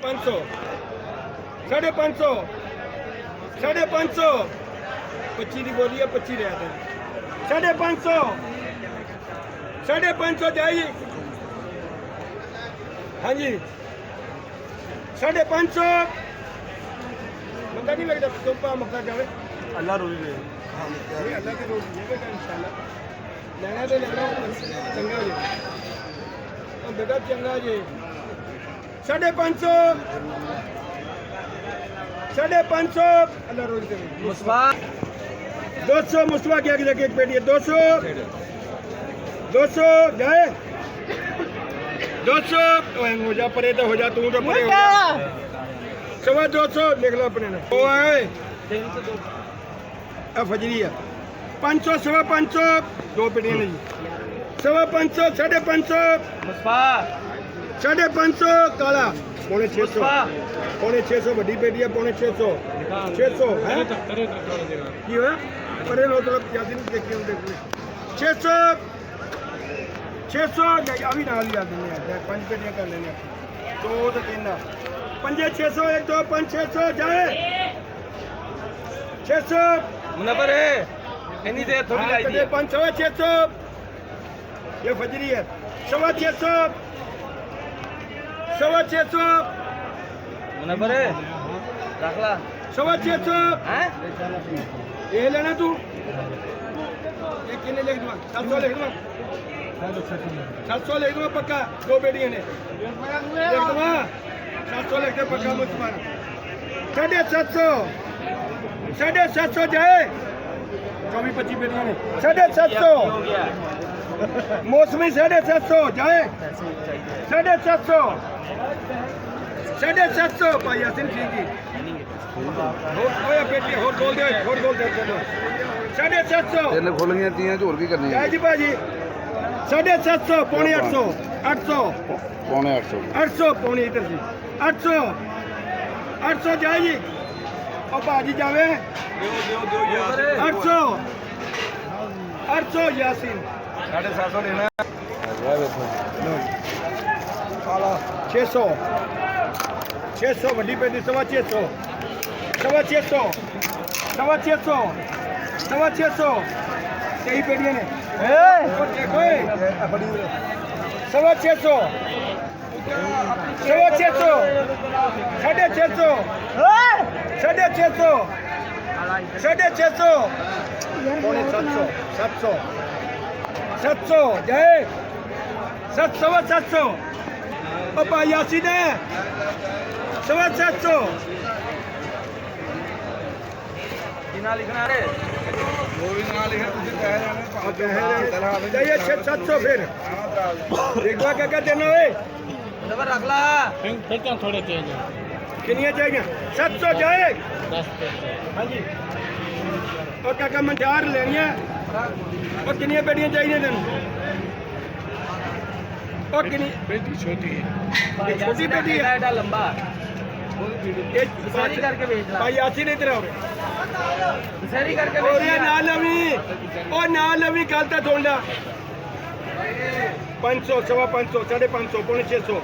500 550 550 25 ਦੀ ਬੋਲੀ ਹੈ 25 ਰਿਆ ਤੇ 550 550 ਜਾਈ ਹਾਂਜੀ 550 ਬੰਦਾ ਨਹੀਂ ਲੱਗਦਾ ਤੁੰਪਾ ਮੱਕਾ ਜਾਵੇ ਅੱਲਾ ਰੋਈ ਦੇ ਹਾਂ ਅੱਲਾ ਦੀ ਰੋਟੀ ਹੈ ਬੇਟਾ ਇਨਸ਼ਾਅੱਲਾ ਲੈਣਾ ਤੇ ਲੈਣਾ ਚੰਗਾ ਜੀ ਉਹ ਬੇਟਾ ਚੰਗਾ ਜੀ 550 550 अल्लाह रोज दे मुस्तफा 200 मुस्तफा की आगे एक पेटी है 200 200 जाए 200 हो जा परे तो हो जा तू तो परे हो जा 250 लिख लो अपने ने ओ आए अब फजरी है 500 550 दो पेटियां ने जी 550 550 मुस्तफा 550 काला पौने 600 पौने 600 ਵੱਡੀ ਬੇਟੀ ਹੈ ਪੌਣੇ 600 600 ਹੈ ਕੀ ਹੋਇਆ ਪਰੇ ਲੋ ਤਰਫ ਜਿਆਦਾ ਨਹੀਂ ਦੇਖੇ ਹੁੰਦੇ 600 600 ਆ ਵੀ ਨਾਲ ਹੀ ਆ ਦਿੰਦੇ ਆ ਪੰਜ ਬੇਟੀਆਂ ਕਰ ਲੈਣੇ ਦੋ ਤੇ ਤਿੰਨ ਪੰਜੇ 600 1 2 5 600 ਜਾਏ 600 मुनव्वर है इतनी देर थोड़ी लाई दी 500 600 ये फजरी है 600 600 मुनव्वर है रख ला 600 हैं ये लेना तू ये कितने लिख दूँ 700 लिख दूँ 700 लिख दूँ पक्का दो बेटियां ने लिख दूँ 700 लिख दे पक्का मुझे 750 750 जाए 24-25 बेटियां ने 750 मौसमी 750 जाए 750 750 भाई यासिन ठीक ही होया बेटी होर बोल दे 750 ਤਿੰਨ ਖੁੱਲ ਗਈਆਂ ਤੀਆਂ ਝੋਲ ਕੀ ਕਰਨੀ जय जी भाजी 750 पौने 800 800 ਪੌਣੇ 800 800 पौने इधर जी 800 800 जाए जी और भाजी जावे 800 800 यासिन 750 लेना 600 600 ਵੱਡੀ ਪੈਂਦੀ 600 600 600 600 ਕਈ ਪੇੜੀਆਂ ਨੇ ਉਹ ਦੇਖੋ ਏ 600 600 650 650 650 पौने 700 700 700 जाए 700 ओ भाई यासीन है 700 कितना लिखना रे ਉਹ ਵੀ ਨਾਲ ਲਿਖਿਆ ਤੁਸੀਂ ਕਹਿ ਰਹੇ चाहिए 700 फिर एक बार क्या देना है मुनव्वर रख ला फिर क्या थोड़े चेंज है कितनी चाहिए 700 जाए 10 हाँ जी और काका मंडार लेनी है और कितनी बेटियां चाहिए तेन और कितनी बेटी छोटी है ये छोटी बेटी है एडा लंबा सैरी करके भेज ला भाई यासीन इधर आओ सैरी करके और भेज ये ला ना लवी और ना लवी गल तो छोड़ 500 550 550 पौने 600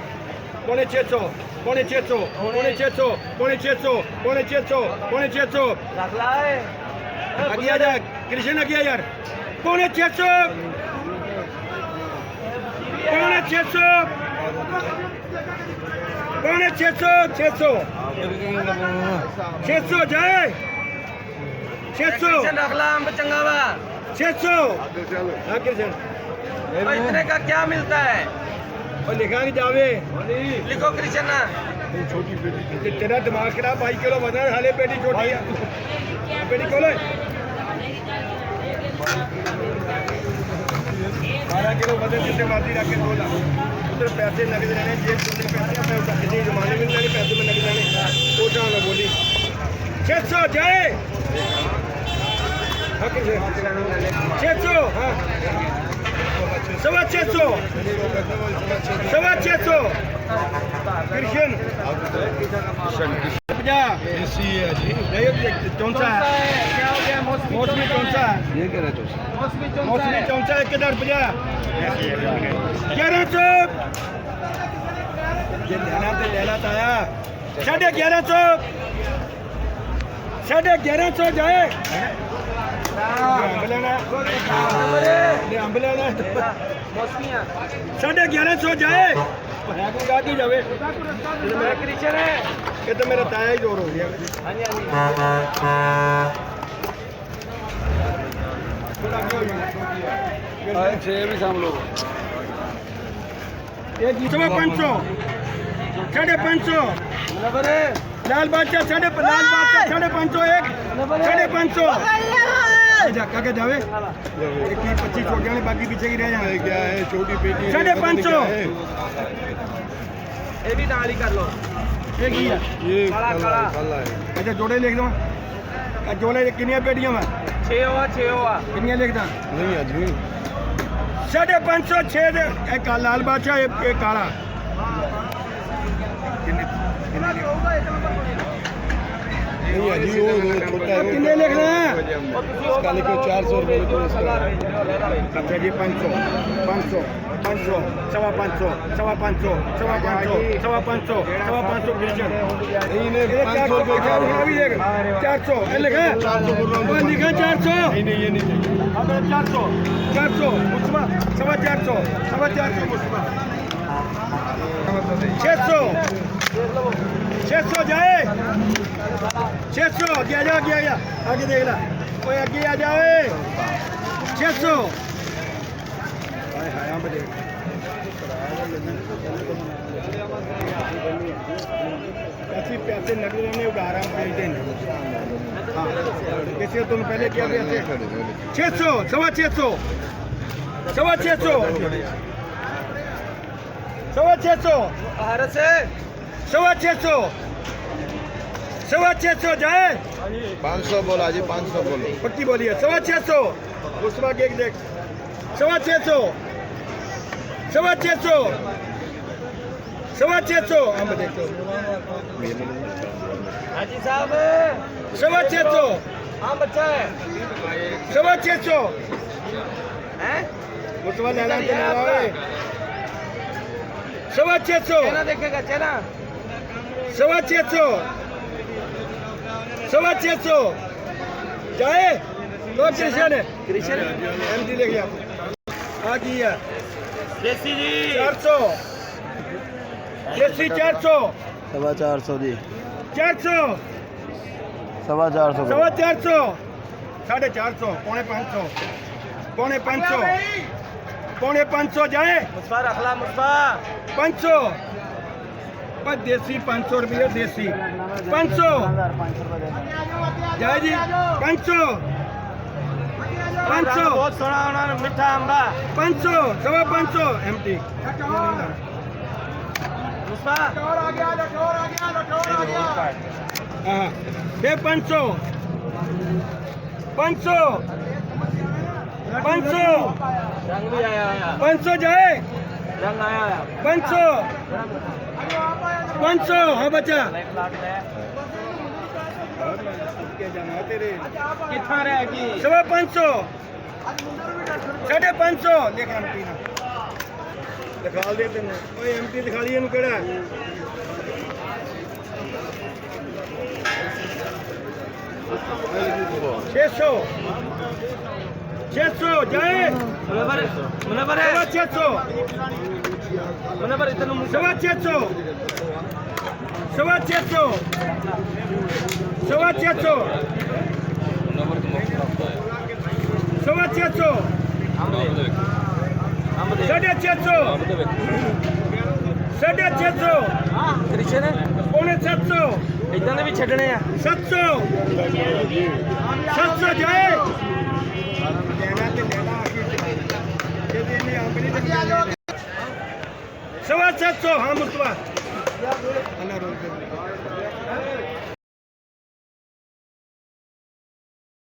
पौने 600 पौने 600 पौने 600 पौने 600 पौने 600 पौने 600 रख ला आगे आ जा कृष्ण आगे आ यार पौने 600 पौने 600 पौने 600 600 600 जाए 600 रख ला हम चंगा वा 600 हाँ कृष्ण और इतने का क्या मिलता है और लिखा नहीं जावे लिखो कृष्णा छोटी बेटी तेरा दिमाग खराब 2 किलो वजन हाले बेटी छोटी है बेटी खोले 12 किलो वजन जितने मर्जी रख के दो ला उधर पैसे नगद रहने जेब में पैसे मैं उधर किसी जमाने में नहीं पैसे में नगद रहने वो जान बोली 600 जाए हाँ कृष्ण 600 हाँ 600 600 कृष्ण 50 एसी है जी नहीं कौन सा है क्या हो गया मौसमी कौन सा है ये कह रहे हो मौसमी कौन सा है किधर 50 1100 ਜੇ ਲੈਣਾ ਤੇ ਲੈ ਲਾ ਤਾਇਆ 1150 1150 ਜਾਏ ਅੰਬ ਲੈਣਾ ਲੈ ਅੰਬ ਲੈਣਾ मौसमियाँ 1150 ਜਾਏ ਹੈ ਕੋਈ ਗਾਹਕੀ ਜਾਵੇ मैं कृष्ण है ਇਹ ਤਾਂ ਮੇਰਾ ਤਾਇਆ ਹੀ ਜ਼ੋਰ ਹੋ ਗਿਆ हाँ जी हाँ जी छः भी शाम लोग एक 500 550 नंबर है लाल बादशाह 550 एक 550 जा काके जावे एक 25 छोड़ जाने बाकी पीछे की रह जाए क्या है छोटी पेटी 550 ये भी नाली कर लो एक ही है ये काला, काला काला। है अच्छा जोड़े लिख दो जोड़े कितनी पेटियां में 6 हुआ कितनी लिखदा नहीं अजमी 550 6 एक लाल बादशाह एक काला नहीं अजमी वो छोटा है कितने लिखना है इसका लिखो 400 रुपये लिखो इसका अच्छा जी 500 सवा 500 कृष्ण नहीं नहीं 500 रुपये क्या अभी देख 400 लिखा 400 बोल रहा हूँ लिखा 400 नहीं नहीं ये नहीं चाहिए अब 400 मुस्मा सवा 400 मुस्मा 600 जाए 600 आगे आ आगे देख ला ओए आगे आ जाए 600 हाय हाय हम देख ऐसी पैसे नकली में उधार हम भेजते हैं हाँ कैसे तुम पहले क्या पैसे 600 सवा 600 भारत से 600 जाए 500 बोला जी 500 बोलो पक्की बोलिए 600 उसका केक देख 600 हम देखो हाजी साहब 600 हाँ बच्चा है 600 हैं उसका लेना तो लेना है 600 चेना देखेगा चेना 600 जाए तो कृष्ण एमडी ले गया आ गया देसी जी 400 देसी 400 450 जी 400 450 सवा 400 450 पौने 500 जाए मुस्फा रखला मुस्फा 500 पर देसी 500 रुपये देसी 500 जाए जी 500 बहुत सोना होना मिठा अंबा 500 सवा 500 एमटी मुस्फा हाँ दे 500 रंग भी आया 500 जाए रंग आया 500 हाँ बच्चा कितना रहेगी सवा 500 550 देख एमटी ना दिखा दे तेने ओए एमटी दिखा दिए इन्हू केड़ा 600 जाए मुनवर है सवा 600 मुनवर इतना सवा 600 सवा 600 650 कृष्ण पौने 700 इतना भी छड़ने हैं 700 जाए लेना ते लेना ये देने आंबरी सवा 700 हाँ मुस्तफा